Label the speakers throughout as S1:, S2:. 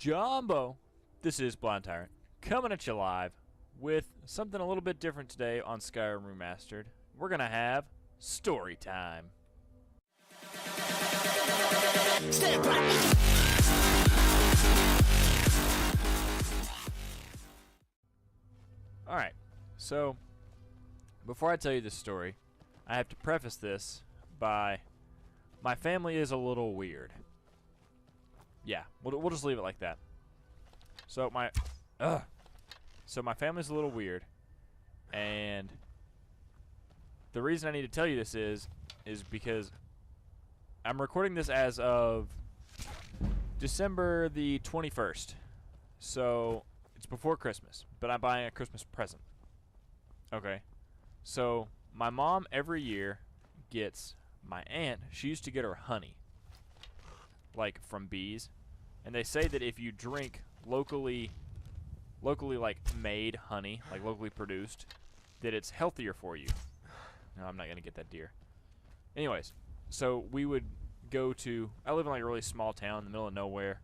S1: Jumbo! This is Blind Tyrant, coming at you live with something a little bit different today on Skyrim Remastered. We're gonna have story time. Alright, so before I tell you this story, I have to preface this by my family is a little weird. Yeah, we'll just leave it like that. So my family's a little weird, and the reason I need to tell you this is because I'm recording this as of December the 21st. So it's before Christmas, but I'm buying a Christmas present. Okay. So my mom every year gets my aunt, she used to get her honey, like from bees, and they say that if you drink locally like made honey, like locally produced, that it's healthier for you. No, I'm not gonna get that deer. Anyways, so we would go to, I live in like a really small town in the middle of nowhere,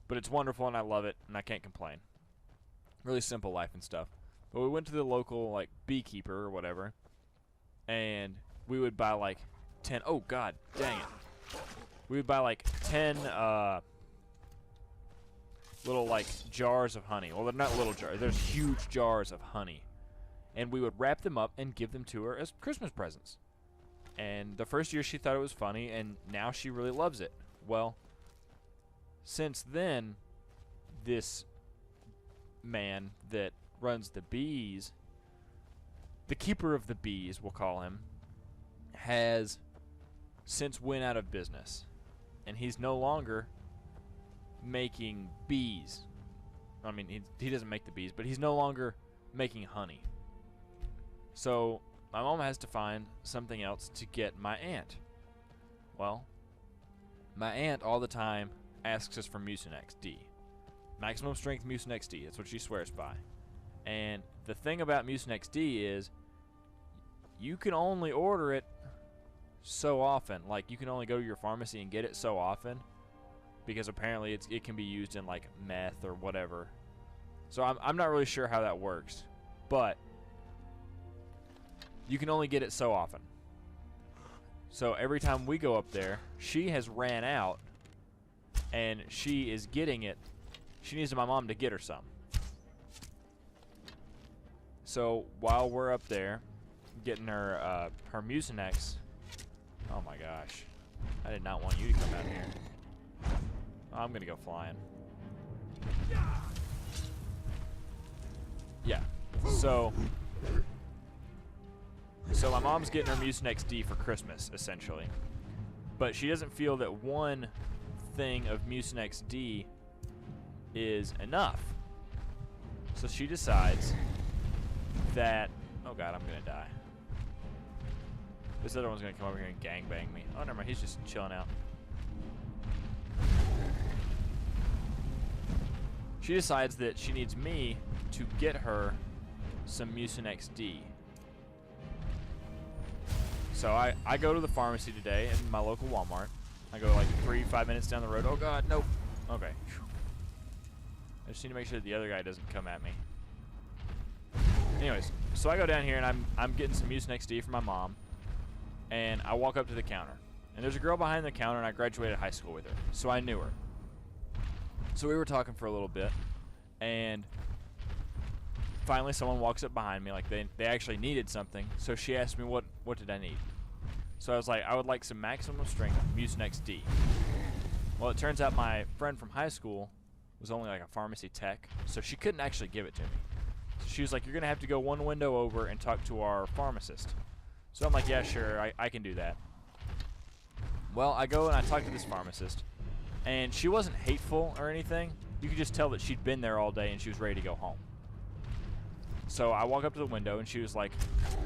S1: but it's wonderful and I love it and I can't complain. Really simple life and stuff. But we went to the local like beekeeper or whatever, and we would buy like 10, oh god dang it. We would buy like 10 little like jars of honey. Well, they're not little jars, there's huge jars of honey. And we would wrap them up and give them to her as Christmas presents. And the first year she thought it was funny, and now she really loves it. Well, since then, this man that runs the bees, the keeper of the bees, we'll call him, has since went out of business. And he's no longer making bees. I mean, he doesn't make the bees, but he's no longer making honey. So my mom has to find something else to get my aunt. Well, my aunt all the time asks us for Mucinex D. Maximum strength Mucinex D. That's what she swears by. And the thing about Mucinex D is you can only order it so often. Like, you can only go to your pharmacy and get it so often, because apparently it can be used in like meth or whatever. So I'm not really sure how that works, but you can only get it so often. So every time we go up there, she has ran out and she is getting it. She needs my mom to get her some. So while we're up there getting her her Mucinex, oh my gosh, I did not want you to come out here. I'm gonna go flying. Yeah. So my mom's getting her Mucinex D for Christmas, essentially. But she doesn't feel that one thing of Mucinex D is enough. So she decides that, oh god, I'm gonna die. This other one's gonna come over here and gangbang me. Oh, never mind, he's just chilling out. She decides that she needs me to get her some Mucinex D. So I go to the pharmacy today in my local Walmart. I go like 3-5 minutes down the road. Oh god, nope. Okay. I just need to make sure that the other guy doesn't come at me. Anyways, so I go down here and I'm getting some Mucinex D for my mom. And I walk up to the counter. And there's a girl behind the counter, and I graduated high school with her. So I knew her. So we were talking for a little bit, and finally someone walks up behind me, like they actually needed something. So she asked me what did I need. So I was like, I would like some maximum strength Mucinex D. Well, it turns out my friend from high school was only like a pharmacy tech, so she couldn't actually give it to me. So she was like, you're gonna have to go one window over and talk to our pharmacist. So I'm like, yeah, sure, I can do that. Well, I go and I talk to this pharmacist, and she wasn't hateful or anything. You could just tell that she'd been there all day and she was ready to go home. So I walk up to the window and she was like,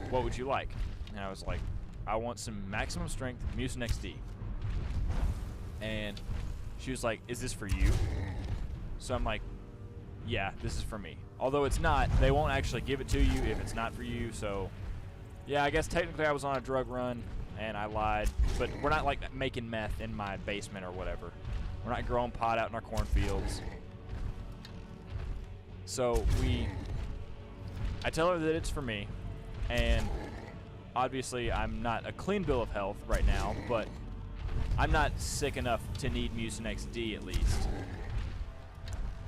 S1: what would you like? And I was like, I want some maximum strength Mucinex D. And she was like, is this for you? So I'm like, yeah, this is for me. Although it's not, they won't actually give it to you if it's not for you. So yeah, I guess technically I was on a drug run and I lied, but we're not like making meth in my basement or whatever. We're not growing pot out in our cornfields. So I tell her that it's for me, and obviously I'm not a clean bill of health right now, but I'm not sick enough to need Mucinex D at least.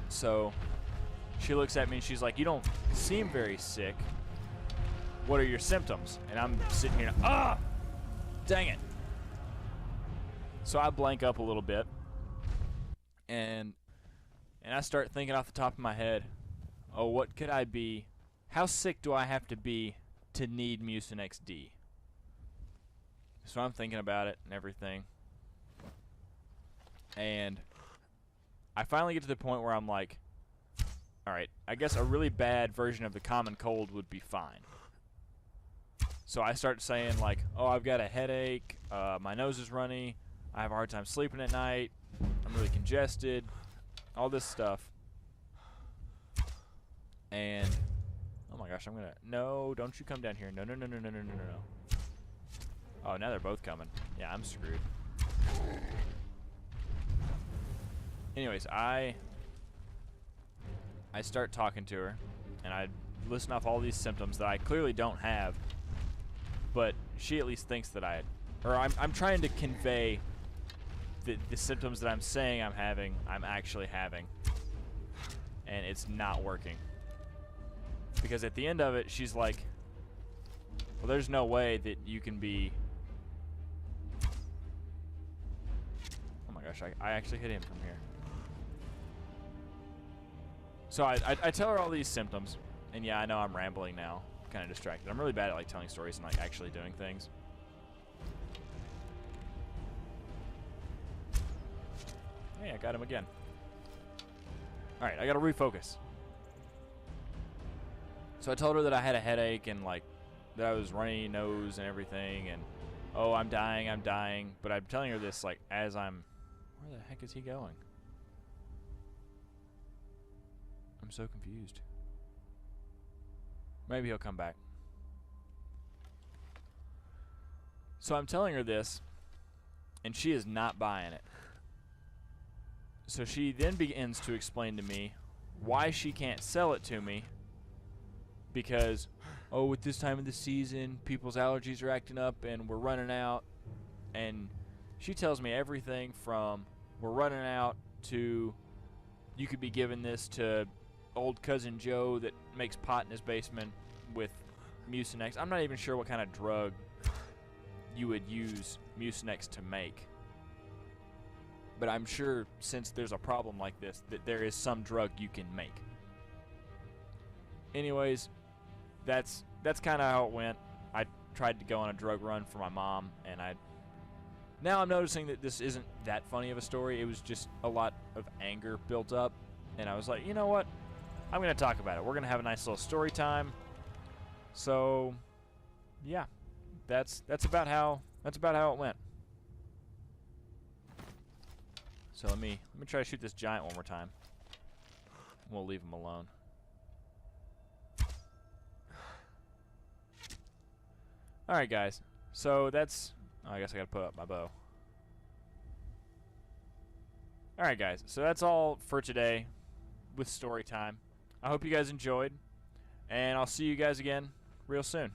S1: So she looks at me and she's like, "You don't seem very sick. What are your symptoms?" And I'm sitting here, dang it. So I blank up a little bit, and I start thinking off the top of my head, oh, what could I be? How sick do I have to be to need Mucinex D? So I'm thinking about it and everything. And I finally get to the point where I'm like, alright, I guess a really bad version of the common cold would be fine. So I start saying like, oh, I've got a headache, my nose is runny, I have a hard time sleeping at night, I'm really congested, all this stuff. And, oh my gosh, no, don't you come down here. No. Oh, now they're both coming. Yeah, I'm screwed. Anyways, I start talking to her, and I listen off all these symptoms that I clearly don't have, but she at least thinks that I'm trying to convey the symptoms that I'm saying I'm having, I'm actually having, and it's not working. Because at the end of it, she's like, well, there's no way that you can be... Oh my gosh, I actually hit him from here. So I tell her all these symptoms, and yeah, I know I'm rambling now, kind of distracted. I'm really bad at like telling stories and like actually doing things. Hey, I got him again. Alright, I gotta refocus. So I told her that I had a headache and like that I was runny nose and everything, and oh, I'm dying. But I'm telling her this like as I'm... Where the heck is he going? I'm so confused. Maybe he'll come back. So I'm telling her this, and she is not buying it. So she then begins to explain to me why she can't sell it to me, because, oh, at this time of the season, people's allergies are acting up and we're running out. And she tells me everything from we're running out to you could be giving this to old cousin Joe that makes pot in his basement with Mucinex. I'm not even sure what kind of drug you would use Mucinex to make. But I'm sure since there's a problem like this that there is some drug you can make. Anyways, that's kind of how it went. I tried to go on a drug run for my mom, and now I'm noticing that this isn't that funny of a story. It was just a lot of anger built up, and I was like, you know what? I'm going to talk about it. We're going to have a nice little story time. So, yeah, that's about how it went. So let me try to shoot this giant one more time. We'll leave him alone. Alright guys, so that's... Oh, I guess I gotta put up my bow. Alright guys, so that's all for today with story time. I hope you guys enjoyed, and I'll see you guys again real soon.